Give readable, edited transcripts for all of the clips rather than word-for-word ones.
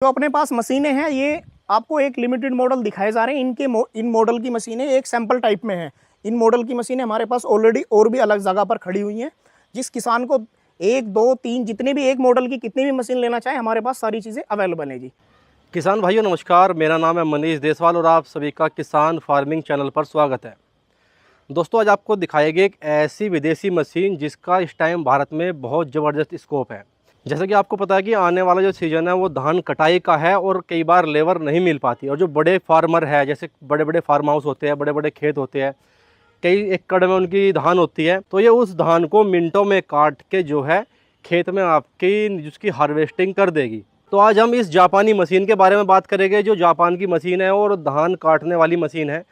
जो अपने पास मशीनें हैं ये आपको एक लिमिटेड मॉडल दिखाए जा रहे हैं। इन मॉडल की मशीनें एक सैंपल टाइप में हैं। इन मॉडल की मशीनें हमारे पास ऑलरेडी और भी अलग जगह पर खड़ी हुई हैं। जिस किसान को 1, 2, 3 जितने भी एक मॉडल की कितनी भी मशीन लेना चाहे हमारे पास सारी चीज़ें अवेलेबल हैं जी। किसान भाइयों नमस्कार, मेरा नाम है मनीष देसवाल और आप सभी का किसान फार्मिंग चैनल पर स्वागत है। दोस्तों, आज आपको दिखाएगी एक ऐसी विदेशी मशीन जिसका इस टाइम भारत में बहुत ज़बरदस्त स्कोप है। जैसे कि आपको पता है कि आने वाला जो सीज़न है वो धान कटाई का है और कई बार लेबर नहीं मिल पाती। और जो बड़े फार्मर है, जैसे बड़े बड़े फार्म हाउस होते हैं, बड़े बड़े खेत होते हैं, कई एकड़ में उनकी धान होती है, तो ये उस धान को मिनटों में काट के जो है खेत में आपकी जिसकी हार्वेस्टिंग कर देगी। तो आज हम इस जापानी मशीन के बारे में बात करेंगे जो जापान की मशीन है और धान काटने वाली मशीन है।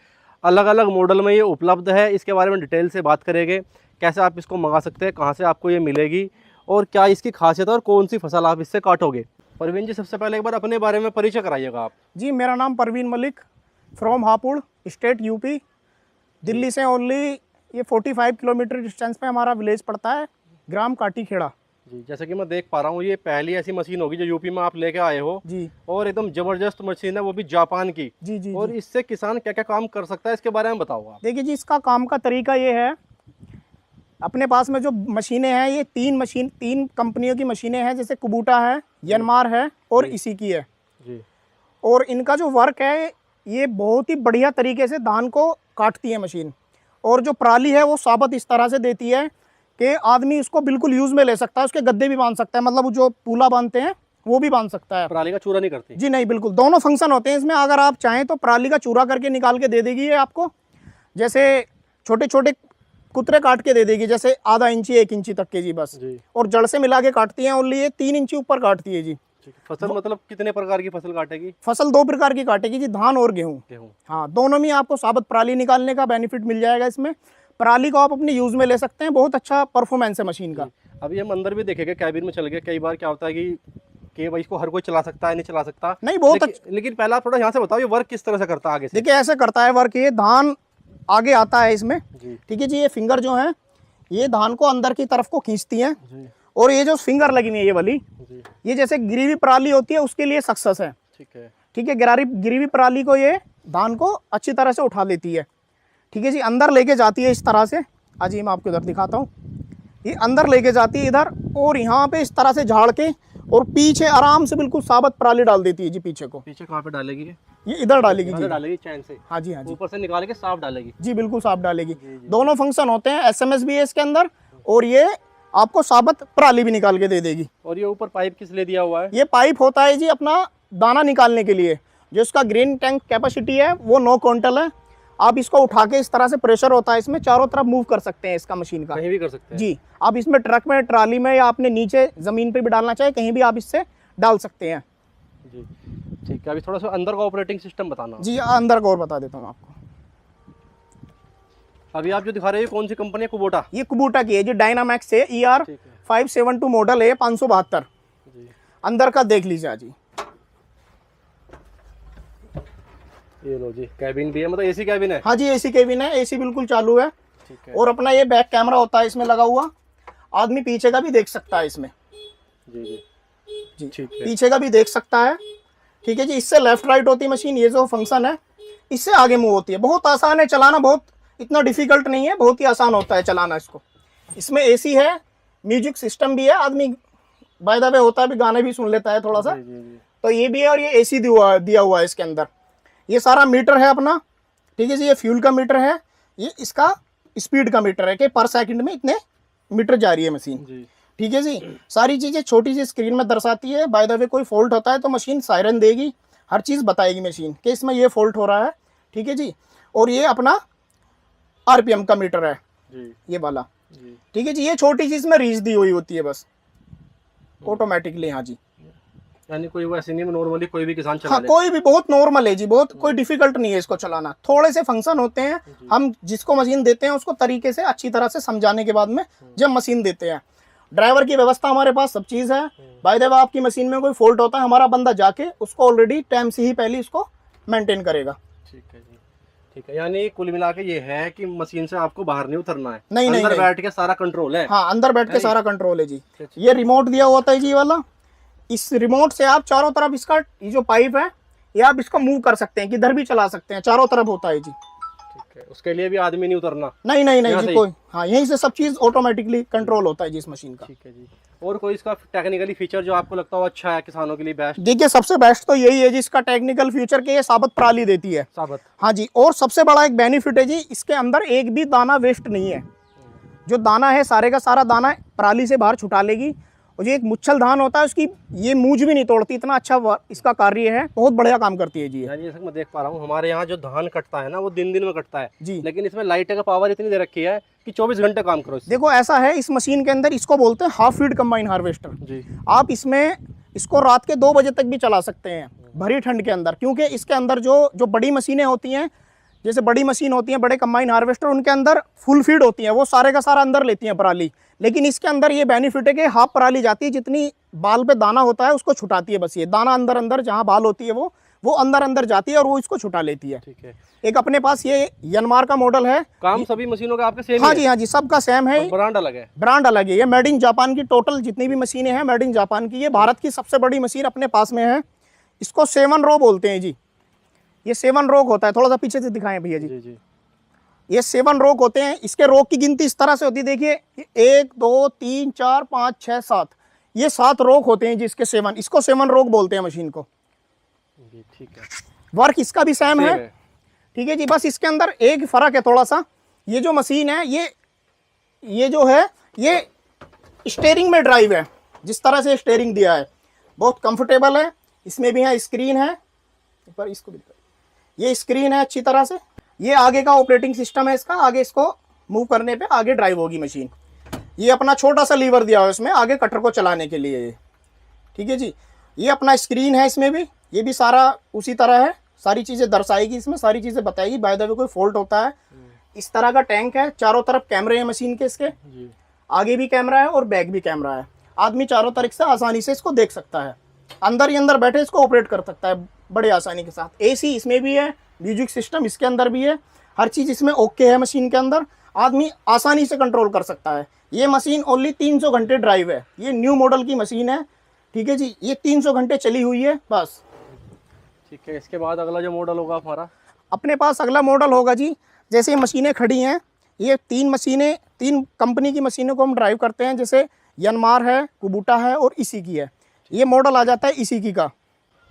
अलग अलग मॉडल में ये उपलब्ध है। इसके बारे में डिटेल से बात करेंगे, कैसे आप इसको मंगा सकते हैं, कहाँ से आपको ये मिलेगी और क्या इसकी खासियत है और कौन सी फसल आप इससे काटोगे। परवीन जी, सबसे पहले एक बार अपने बारे में परिचय कराइएगा आप। जी, मेरा नाम Parveen Malik, from Hapur, state UP. Delhi से ओनली ये 45 किलोमीटर डिस्टेंस पे हमारा विलेज पड़ता है, ग्राम काटीखेड़ा जी। जैसे कि मैं देख पा रहा हूँ, ये पहली ऐसी मशीन होगी जो यूपी में आप लेके आए हो जी। और एकदम जबरदस्त मशीन है, वो भी जापान की। जी जी और जी। इससे किसान क्या क्या काम कर सकता है इसके बारे में बताओ आप। देखिए जी, इसका काम का तरीका ये है, अपने पास में जो मशीनें हैं ये तीन कंपनियों की मशीनें हैं, जैसे कुबूटा है, यनमार है और इसी की है जी। और इनका जो वर्क है ये बहुत ही बढ़िया तरीके से धान को काटती है मशीन। और जो पराली है वो साबुत इस तरह से देती है कि आदमी उसको बिल्कुल यूज़ में ले सकता है, उसके गद्दे भी बांध सकता है, मतलब जो पूला बांधते हैं वो भी बांध सकता है। पराली का चूरा नहीं करती? जी नहीं, बिल्कुल दोनों फंक्शन होते हैं इसमें। अगर आप चाहें तो पराली का चूरा करके निकाल के दे देगी ये आपको, जैसे छोटे छोटे कुतरे काट के दे देगी, जैसे आधा इंची 1 इंची तक के जी बस जी। और जड़ से मिला के काटती है ओनली, ये 3 इंची ऊपर काटती है जी। फसल मतलब कितने प्रकार की फसल काटेगी? फसल 2 प्रकार की काटेगी जी, धान और गेहूँ। हाँ, दोनों में आपको साबुत पराली निकालने का बेनिफिट मिल जाएगा। इसमें पराली को आप अपने यूज़ में ले सकते हैं, बहुत अच्छा परफॉर्मेंस है मशीन का। अभी हम अंदर भी देखेंगे, कैबिन में चल गए। कई बार क्या होता है कि भाई इसको हर कोई चला सकता है, नहीं चला सकता, नहीं बहुत अच्छा। लेकिन पहले आप थोड़ा यहाँ से बताओ ये वर्क किस तरह से करता है आगे से। देखिए, ऐसे करता है वर्क, ये धान आगे आता है इसमें, ठीक है जी। ये फिंगर जो है ये धान को अंदर की तरफ को खींचती हैं और ये जो फिंगर लगी हुई है ये वाली, ये जैसे गिरी हुई पराली होती है उसके लिए सक्सेस है। ठीक है, गिरी हुई पराली को ये धान को अच्छी तरह से उठा लेती है। ठीक है जी, अंदर लेके जाती है इस तरह से। आज ये मैं आपको इधर दिखाता हूँ, ये अंदर लेके जाती है इधर और यहाँ पे इस तरह से झाड़ के और पीछे आराम से बिल्कुल साबुत पराली डाल देती है जी। पीछे को, पीछे कहाँ पे डालेगी? ये इधर डालेगी जी, डालेगी चैन से। हाँ जी, हाँ जी, ऊपर से निकाल के साफ डालेगी जी, बिल्कुल साफ डालेगी। दोनों फंक्शन होते हैं, SMS भी है इसके अंदर और ये आपको साबुत पराली भी निकाल के दे देगी। और ये ऊपर पाइप किस लिए दिया हुआ है? ये पाइप होता है जी अपना दाना निकालने के लिए। जो इसका ग्रेन टैंक कैपेसिटी है वो 9 क्विंटल है। आप इसको उठा के इस तरह से प्रेशर होता है इसमें, चारों तरफ मूव कर सकते हैं इसका मशीन का, कहीं भी कर सकते हैं जी। आप इसमें ट्रक में, ट्राली में या आपने नीचे जमीन पे भी डालना चाहे कहीं भी आप इससे डाल सकते हैं जी। ठीक है, अभी थोड़ा सा अंदर का ऑपरेटिंग सिस्टम बताना जी। अंदर का और बता देता हूँ आपको। अभी आप जो दिखा रहे हैं कौन सी कंपनी है? कुबोटा। ये कुबूटा की है जी, डायनामैक्स है, ER 572 मॉडल है, 572 जी। अंदर का देख लीजिए जी। ये लो जी, कैबिन भी है, मतलब AC कैबिन है? हाँ जी, AC कैबिन है, AC बिल्कुल चालू है। ठीक है। और अपना ये बैक कैमरा होता है इसमें लगा हुआ, आदमी पीछे का भी देख सकता है इसमें जी जी जी। ठीक है, पीछे का भी देख सकता है। ठीक है जी, इससे लेफ्ट राइट होती है मशीन, ये जो फंक्शन है इससे आगे मूव होती है। बहुत आसान है चलाना, बहुत इतना डिफिकल्ट नहीं है, बहुत ही आसान होता है चलाना इसको। इसमें AC है, म्यूजिक सिस्टम भी है, आदमी बाय द वे होता है भी गाने भी सुन लेता है थोड़ा सा, तो ये भी है। और ये AC दिया हुआ है इसके अंदर। ये सारा मीटर है अपना, ठीक है जी। ये फ्यूल का मीटर है, ये इसका स्पीड का मीटर है कि पर सेकंड में इतने मीटर जा रही है मशीन, ठीक है जी। सारी चीज़ें छोटी सी स्क्रीन में दर्शाती है। बाय द वे कोई फॉल्ट होता है तो मशीन सायरन देगी, हर चीज़ बताएगी मशीन कि इसमें ये फॉल्ट हो रहा है, ठीक है जी। और ये अपना RPM का मीटर है जी, ये वाला, ठीक है जी। ये छोटी चीज़ में रीच दी हुई होती है बस ऑटोमेटिकली। हाँ जी, यानी कोई वैसे नहीं, नॉर्मली कोई भी किसान चला हाँ, ले। कोई भी, बहुत नॉर्मल है जी, बहुत कोई डिफिकल्ट नहीं है इसको चलाना। थोड़े से फंक्शन होते हैं, हम जिसको मशीन देते हैं उसको तरीके से अच्छी तरह से समझाने के बाद में जब मशीन देते हैं। ड्राइवर की व्यवस्था हमारे पास सब चीज़ है। बाय द वे आपकी मशीन में कोई फॉल्ट होता है, हमारा बंदा जाके उसको ऑलरेडी टाइम से ही पहले इसको मेंटेन करेगा। ठीक है जी, ठीक है। यानी कुल मिला के ये है कि मशीन से आपको बाहर नहीं उतरना है, नहीं, अंदर बैठ के सारा कंट्रोल है। हाँ, अंदर बैठ के सारा कंट्रोल है जी। ये रिमोट दिया हुआ था जी वाला, इस रिमोट से आप चारों तरफ इसका ये जो पाइप है ये आप इसको मूव कर सकते हैं, किधर भी चला सकते हैं, चारों तरफ होता है जी। ठीक है, उसके लिए भी आदमी नहीं उतरना? नहीं नहीं नहीं यहाँ जी, से कोई, हाँ यहीं से सब चीज़ ऑटोमेटिकली कंट्रोल होता है जी इस मशीन का। ठीक है जी। और कोई इसका टेक्निकली फीचर जो आपको लगता हो अच्छा है किसानों के लिए बेस्ट? देखिए सबसे बेस्ट तो यही है जी इसका टेक्निकल फीचर के ये साबुत पराली देती है। साबुत? हाँ जी, और सबसे बड़ा एक बेनिफिट है जी, इसके अंदर एक भी दाना वेस्ट नहीं है। जो दाना है सारे का सारा दाना पराली से बाहर छुटा लेगी, और जो एक मुच्छल धान होता है उसकी ये मूंज भी नहीं तोड़ती, इतना अच्छा इसका कार्य है, बहुत बढ़िया काम करती है जी ये। यानी जैसे मैं देख पा रहा हूँ हमारे यहाँ जो धान कटता है ना वो दिन दिन में कटता है जी, लेकिन इसमें लाइट का पावर इतनी दे रखी है कि 24 घंटे काम करो इससे। देखो ऐसा है इस मशीन के अंदर, इसको बोलते हैं हाफ फीड कंबाइन हार्वेस्टर जी। आप इसमें इसको रात के 2 बजे तक भी चला सकते हैं भरी ठंड के अंदर, क्योंकि इसके अंदर जो बड़ी मशीनें होती हैं, जैसे बड़ी मशीन होती हैं, बड़े कंबाइन हार्वेस्टर, उनके अंदर फुल फीड होती है, वो सारे का सारा अंदर लेती हैं पराली। लेकिन इसके अंदर ये बेनिफिट है कि हाफ पराली जाती है, जितनी बाल पे दाना होता है उसको छुटाती है, बस ये दाना अंदर अंदर जहाँ बाल होती है वो अंदर अंदर जाती है और वो इसको छुटा लेती है। ठीक है। एक अपने पास ये यनमार का मॉडल है। काम सभी मशीनों का आपके सेम हाँ जी, हाँ जी, सबका सेम है, ब्रांड अलग है? ब्रांड अलग है। ये मेड इन जापान की, टोटल जितनी भी मशीनें हैं मेड इन जापान की। ये भारत की सबसे बड़ी मशीन अपने पास में है। इसको 7 रो बोलते हैं जी। ये 7 रोक होता है, थोड़ा सा पीछे से दिखाएं भैया जी। जी जी। ये 7 रोक होते हैं। इसके रोक की गिनती इस तरह से होती है, देखिए 1 2 3 4 5 6 7, ये 7 रोक होते हैं जी इसके 7। इसको 7 रोक बोलते हैं मशीन को जी। ठीक है। वर्क इसका भी सेम है। ठीक है जी, बस इसके अंदर एक फ़र्क है थोड़ा सा। ये जो मशीन है ये जो है ये स्टीयरिंग में ड्राइव है, जिस तरह से स्टीयरिंग दिया है बहुत कंफर्टेबल है। इसमें भी है स्क्रीन है, पर इसको भी ये स्क्रीन है अच्छी तरह से। ये आगे का ऑपरेटिंग सिस्टम है इसका, आगे इसको मूव करने पे आगे ड्राइव होगी मशीन। ये अपना छोटा सा लीवर दिया हुआ है इसमें आगे कटर को चलाने के लिए। ठीक है जी, ये अपना स्क्रीन है इसमें भी, ये भी सारा उसी तरह है, सारी चीज़ें दर्शाएगी इसमें, सारी चीज़ें बताएगी। बाय द वे कोई फॉल्ट होता है, इस तरह का टैंक है, चारों तरफ कैमरे हैं मशीन के इसके जी। आगे भी कैमरा है और बैक भी कैमरा है। आदमी चारों तरफ से आसानी से इसको देख सकता है, अंदर ही अंदर बैठे इसको ऑपरेट कर सकता है बड़े आसानी के साथ। एसी इसमें भी है, म्यूजिक सिस्टम इसके अंदर भी है, हर चीज़ इसमें ओके है मशीन के अंदर, आदमी आसानी से कंट्रोल कर सकता है। ये मशीन ओनली 300 घंटे ड्राइव है, ये न्यू मॉडल की मशीन है। ठीक है जी, ये 300 घंटे चली हुई है बस। ठीक है। इसके बाद अगला जो मॉडल होगा हमारा? अपने पास अगला मॉडल होगा जी, जैसे ये मशीनें खड़ी हैं, ये 3 कंपनी की मशीनों को हम ड्राइव करते हैं, जैसे यनमार है, कुबूटा है और इसी की है। ये मॉडल आ जाता है इसी की का,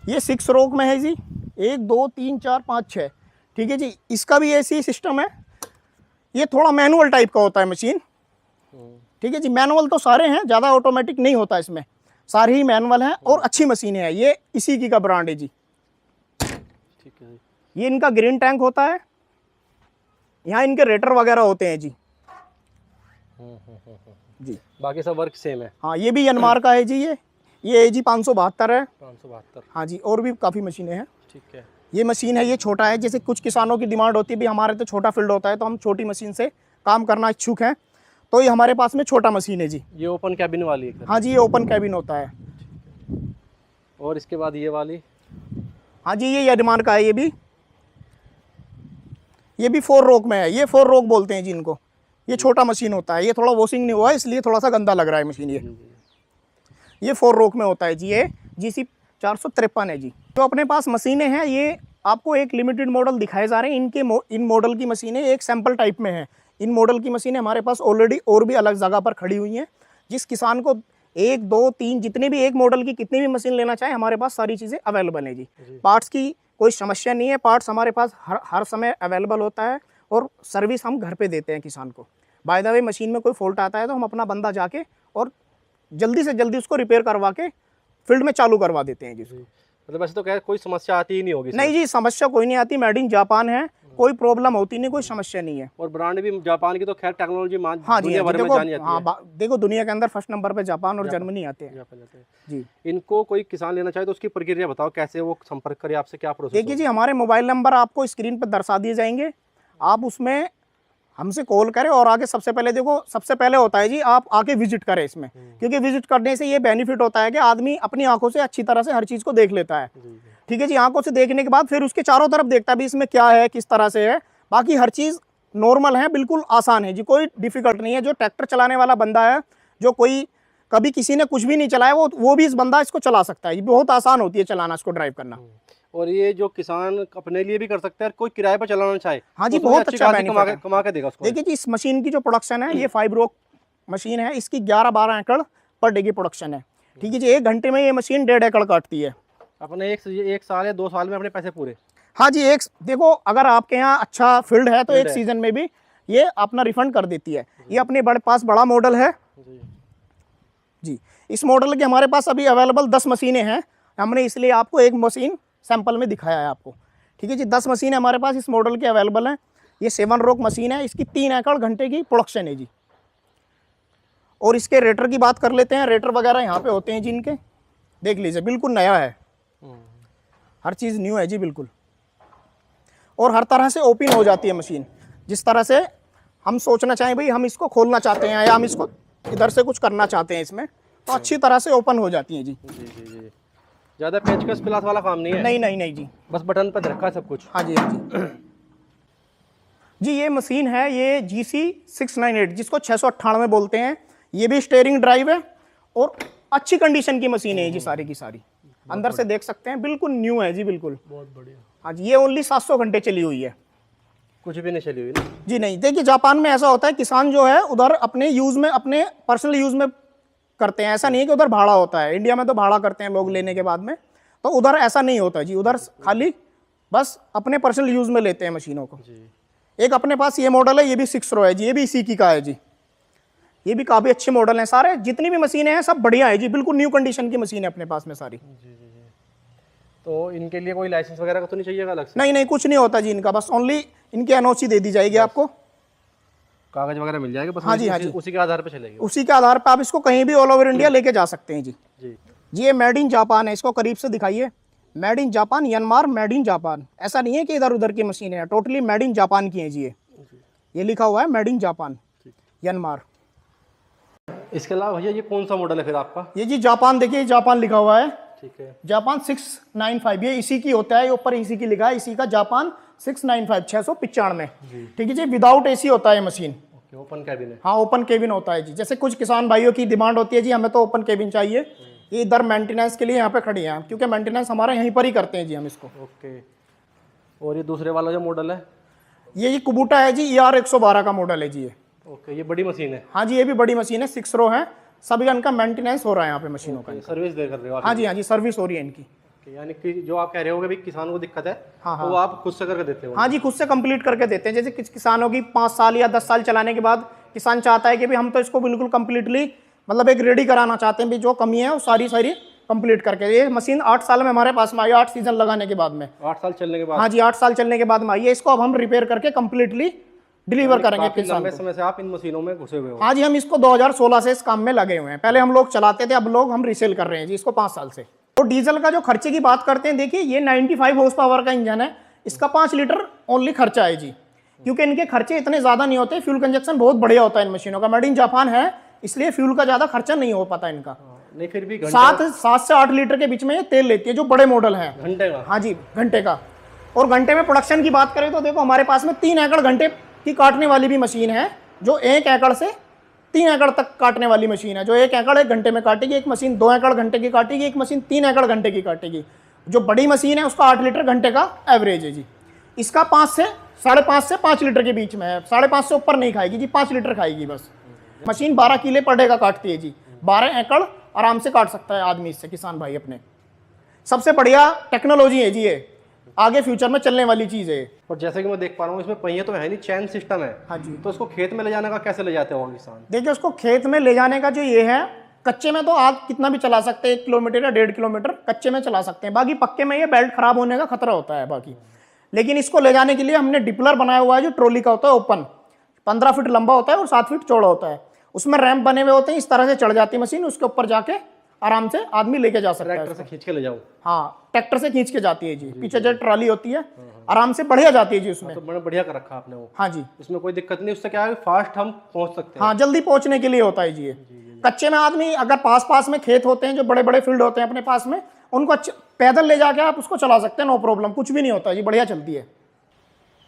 ये 6 रोक में है जी, 1 2 3 4 5 6। ठीक है जी, इसका भी ऐसी सिस्टम है। ये थोड़ा मैनुअल टाइप का होता है मशीन। ठीक है जी, मैनुअल तो सारे हैं, ज़्यादा ऑटोमेटिक नहीं होता इसमें, सारे ही मैनुअल हैं और अच्छी मशीनें हैं। ये इसी की का ब्रांड है जी। ठीक है जी। ये इनका ग्रीन टैंक होता है, यहाँ इनके रेटर वगैरह होते हैं जी। जी, बाकी सब वर्क सेम है? हाँ, ये भी यनमार का है जी। ये AG 572 है। 572? हाँ जी, और भी काफ़ी मशीनें हैं। ठीक है। ये मशीन है, ये छोटा है, जैसे कुछ किसानों की डिमांड होती है भी हमारे तो छोटा फील्ड होता है तो हम छोटी मशीन से काम करना इच्छुक हैं, तो ये हमारे पास में छोटा मशीन है जी। ये ओपन कैबिन वाली है? हाँ जी, ये ओपन कैबिन होता है। और इसके बाद ये वाली? हाँ जी, ये यनमार का है। ये भी 4 रोक में है, ये 4 रोक बोलते हैं जी इनको। ये छोटा मशीन होता है, ये थोड़ा वॉशिंग नहीं हुआ है इसलिए थोड़ा सा गंदा लग रहा है मशीन। ये 4 रोक में होता है जी। ये GC 453 है जी। जो अपने पास मशीनें हैं ये आपको एक लिमिटेड मॉडल दिखाए जा रहे हैं। इन मॉडल की मशीनें एक सैम्पल टाइप में है। इन मॉडल की मशीनें हमारे पास ऑलरेडी और भी अलग जगह पर खड़ी हुई हैं। जिस किसान को 1 2 3 जितने भी एक मॉडल की कितनी भी मशीन लेना चाहे, हमारे पास सारी चीज़ें अवेलेबल है जी। पार्ट्स की कोई समस्या नहीं है, पार्ट्स हमारे पास हर समय अवेलेबल होता है और सर्विस हम घर पे देते हैं किसान को। बाय द वे मशीन में कोई फॉल्ट आता है तो हम अपना बंदा जाके और जल्दी से जल्दी उसको रिपेयर करवा के फील्ड में चालू करवा देते हैं जी। मतलब वैसे तो क्या कोई समस्या आती ही नहीं होगी? नहीं जी, समस्या कोई नहीं आती, मेड इन जापान है, कोई प्रॉब्लम होती नहीं, कोई समस्या नहीं है। और ब्रांड भी जापान की तो खैर टेक्नोलॉजी हाँ जी, दुनिया भर में जानी जाती है। हाँ, देखो दुनिया के अंदर फर्स्ट नंबर पे जापान और जर्मनी आते हैं जी। इनको कोई किसान लेना चाहे तो उसकी प्रक्रिया बताओ, कैसे वो संपर्क करे आपसे, क्या प्रोसेस? देखिए जी, हमारे मोबाइल नंबर आपको स्क्रीन पर दर्शा दिए जाएंगे, आप उसमें हमसे कॉल करें और आगे सबसे पहले होता है जी आप आके विजिट करें इसमें, क्योंकि विजिट करने से ये बेनिफिट होता है कि आदमी अपनी आंखों से अच्छी तरह से हर चीज़ को देख लेता है। ठीक है जी, आंखों से देखने के बाद फिर उसके चारों तरफ देखता है भी इसमें क्या है, किस तरह से है। बाकी हर चीज़ नॉर्मल है, बिल्कुल आसान है जी, कोई डिफ़िकल्ट नहीं है। जो ट्रैक्टर चलाने वाला बंदा है, जो कोई कभी किसी ने कुछ भी नहीं चलाया वो भी इस बंदा इसको चला सकता है। ये बहुत आसान होती है चलाना, इसको ड्राइव करना। और ये जो किसान अपने लिए भी कर सकता है, कोई किराए पर चलाना चाहे हाँ जी, तो बहुत अच्छी अच्छा खासी बेनिफिट है। कमा के देगा उसको। देखिए जी, इस मशीन की जो प्रोडक्शन है, ये 5 रोक मशीन है, इसकी 11-12 एकड़ पर डे की प्रोडक्शन है। ठीक है जी, 1 घंटे में ये मशीन 1.5 एकड़ काटती है। अपने एक साल या 2 साल में अपने पैसे पूरे। हाँ जी, एक देखो, अगर आपके यहाँ अच्छा फील्ड है तो फील्ड एक है। सीजन में भी ये अपना रिफंड कर देती है। ये अपने पास बड़ा मॉडल है जी। इस मॉडल के हमारे पास अभी अवेलेबल 10 मशीनें हैं। हमने इसलिए आपको एक मशीन सैंपल में दिखाया है आपको। ठीक है जी, 10 मशीनें हमारे पास इस मॉडल के अवेलेबल हैं। ये 7 रोक मशीन है, इसकी 3 एकड़ घंटे की प्रोडक्शन है जी। और इसके रेटर की बात कर लेते हैं। रेटर वगैरह यहाँ पे होते हैं जी इनके, देख लीजिए, बिल्कुल नया है, हर चीज़ न्यू है जी बिल्कुल। और हर तरह से ओपन हो जाती है मशीन। जिस तरह से हम सोचना चाहें भाई हम इसको खोलना चाहते हैं या हम इसको इधर से कुछ करना चाहते हैं इसमें, तो अच्छी तरह से ओपन हो जाती है जी। जी। ज़्यादा पेचकस पिलास वाला काम नहीं है। नहीं जी, बस बटन पर रखा है सब कुछ। हाँ जी जी। ये मशीन है, ये GC 698 जिसको 698 बोलते हैं। ये भी स्टीयरिंग ड्राइव है और अच्छी कंडीशन की मशीन है जी, सारी की सारी। अंदर से देख सकते हैं, बिल्कुल न्यू है जी, बिल्कुल बहुत बढ़िया। हाँ जी। ये ओनली 700 घंटे चली हुई है, कुछ भी नहीं चली हुई ना जी। नहीं, देखिए जापान में ऐसा होता है, किसान जो है उधर अपने यूज़ में, अपने पर्सनल यूज़ में करते हैं। ऐसा नहीं है कि उधर भाड़ा होता है। इंडिया में तो भाड़ा करते हैं लोग लेने के बाद में, तो उधर ऐसा नहीं होता जी। उधर खाली बस अपने पर्सनल यूज़ में लेते हैं मशीनों को जी। एक अपने पास ये मॉडल है, ये भी 6 रो है जी, ये भी इसी की का है जी। ये भी काफ़ी अच्छे मॉडल हैं सारे, जितनी भी मशीनें हैं सब बढ़िया है जी, बिल्कुल न्यू कंडीशन की मशीन है अपने पास में सारी। जी। तो इनके लिए कोई लाइसेंस वगैरह का तो नहीं चाहिएगा अलग से? नहीं, कुछ नहीं होता जी इनका, बस ओनली इनकी NOC दे दी जाएगी आपको, कागज वगैरह मिल जाएगा बस। हाँ जी, हाँ जी। उसी के आधार पे चलेगी। उसी के आधार पर आप इसको कहीं भी ऑल ओवर इंडिया लेके जा सकते हैं जी। जी। ये मेड इन जापान है, इसको करीब से दिखाइए। Made in Japan, Yanmar made in Japan. ऐसा नहीं है कि इधर उधर की मशीनें हैं, टोटली मेड इन जापान की हैं जी। ये लिखा हुआ है मेड इन जापान, यनमार। इसके अलावा भैया ये कौन सा मॉडल है फिर आपका? ये जी जापान, देखिए जापान लिखा हुआ है, ठीक है। जापान 695, ये इसी की होता है, ऊपर इसी की लिखा है, इसी का जापान 695, 695। ठीक है जी। विदाउट AC होता है मशीन। ओपन कैबिन है। हाँ, ओपन केबिन होता है जी। जैसे कुछ किसान भाइयों की डिमांड होती है जी, हमें तो ओपन केबिन चाहिए। ये इधर मेंटेनेंस के लिए यहाँ पे खड़ी हैं, क्योंकि मेंटेनेंस हमारा यहीं पर ही करते हैं जी हम इसको। ओके। और ये दूसरे वाला जो मॉडल है, ये कुबूटा है जी, ER 112 का मॉडल है जी ये। ओके, ये बड़ी मशीन है। हाँ जी, ये भी बड़ी मशीन है, 6 रो है, सभी इनका मेंटेनेंस हो रहा है यहाँ पे मशीनों का। सर्विस दे कर रहे हो आप? हाँ जी, सर्विस हो रही है इनकी। यानी कि जो आप कह रहे हो कि किसान को दिक्कत है, हाँ, तो वो आप खुद से करके देते हो? हाँ जी, खुद से कंप्लीट करके देते हैं। जैसे किसानों की 5 साल या 10 साल चलाने के बाद किसान चाहता है कि भाई हम तो इसको बिल्कुल कंप्लीटली, मतलब एक रेडी कराना चाहते हैं, भी जो कमी है वो सारी कंप्लीट करके। ये मशीन 8 साल में हमारे पास में आई, 8 सीजन लगाने के बाद में। 8 साल चलने के बाद? हाँ जी, 8 साल चलने के बाद में आई है। इसको अब हम रिपेयर करके कंप्लीटली डिलीवर करेंगे किसान लंबे को। समय से आप इन मशीनों में घुसे हुए हो? हाँ जी, हम इसको 2016 से इस काम में लगे हुए हैं। पहले हम लोग चलाते थे, अब लोग हम रीसेल कर रहे हैं जी इसको 5 साल से। तो डीजल का जो खर्चे की बात करते हैं, देखिए ये 95 हॉर्स पावर का इंजन है, इसका 5 लीटर ओनली खर्चा है जी। क्योंकि इनके खर्चे इतने ज़्यादा नहीं होते, फ्यूल कंजक्शन बहुत बढ़िया होता है इन मशीनों का। मेड इन जापान है, इसलिए फ्यूल का ज़्यादा खर्चा नहीं हो पाता इनका। नहीं, फिर भी 7 से 8 लीटर के बीच में ये तेल लेती है, जो बड़े मॉडल हैं। घंटे का? हाँ जी, घंटे का। और घंटे में प्रोडक्शन की बात करें तो देखो हमारे पास में 3 एकड़ घंटे की काटने वाली भी मशीन है, जो 1 एकड़ से 3 एकड़ तक काटने वाली मशीन है। जो 1 एकड़ 1 घंटे में काटेगी, एक मशीन 2 एकड़ घंटे की काटेगी, एक मशीन 3 एकड़ घंटे की काटेगी। जो बड़ी मशीन है उसका 8 लीटर घंटे का एवरेज है जी। इसका 5 से 5.5 लीटर के बीच में है, 5.5 से ऊपर नहीं खाएगी जी, 5 लीटर खाएगी बस। मशीन 12 किले पर डे का काटती है जी, 12 एकड़ आराम से काट सकता है आदमी इससे, किसान भाई अपने। सबसे बढ़िया टेक्नोलॉजी है जी ये, आगे फ्यूचर में चलने वाली चीज़ है। और जैसे कि मैं देख पा रहा हूँ इसमें पहिए तो है नहीं, चैन सिस्टम है। हाँ जी। तो इसको खेत में ले जाने का कैसे ले जाते हो किसान? देखिए, उसको खेत में ले जाने का जो ये है, कच्चे में तो आप कितना भी चला सकते हैं, 1 किलोमीटर या 1.5 किलोमीटर कच्चे में चला सकते हैं। बाकी पक्के में ये बेल्ट खराब होने का खतरा होता है बाकी। लेकिन इसको ले जाने के लिए हमने डिपलर बनाया हुआ है, जो ट्रॉली का होता है, ओपन 15 फीट लंबा होता है और 7 फीट चौड़ा होता है। उसमें रैंप बने हुए होते हैं, इस तरह से चढ़ जाती है मशीन, उसके ऊपर जाके आराम से आदमी लेके जा सकता है। ट्रैक्टर से खींच के ले जाओ? हाँ, ट्रैक्टर से खींच के जाती है जी, पीछे जो ट्रॉली होती है आराम से बढ़िया जाती है जी उसमें। तो बड़ा बढ़िया कर रखा आपने वो। हाँ जी, उसमें कोई दिक्कत नहीं, उससे क्या है फास्ट हम पहुंच सकते हैं। हाँ, जल्दी पहुंचने के लिए होता है जी ये। कच्चे में आदमी अगर पास में खेत होते हैं, जो बड़े बड़े फील्ड होते हैं अपने पास में, उनको पैदल ले जाके आप उसको चला सकते हैं, नो प्रॉब्लम, कुछ भी नहीं होता जी, बढ़िया चलती है।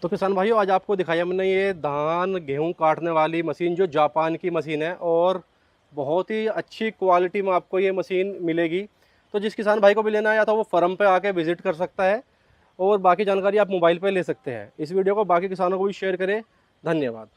तो किसान भाइयों, आज आपको दिखाया हमने ये धान गेहूं काटने वाली मशीन, जो जापान की मशीन है। और बहुत ही अच्छी क्वालिटी में आपको ये मशीन मिलेगी। तो जिस किसान भाई को भी लेना है या तो वो फर्म पे आके विज़िट कर सकता है, और बाकी जानकारी आप मोबाइल पे ले सकते हैं। इस वीडियो को बाकी किसानों को भी शेयर करें। धन्यवाद।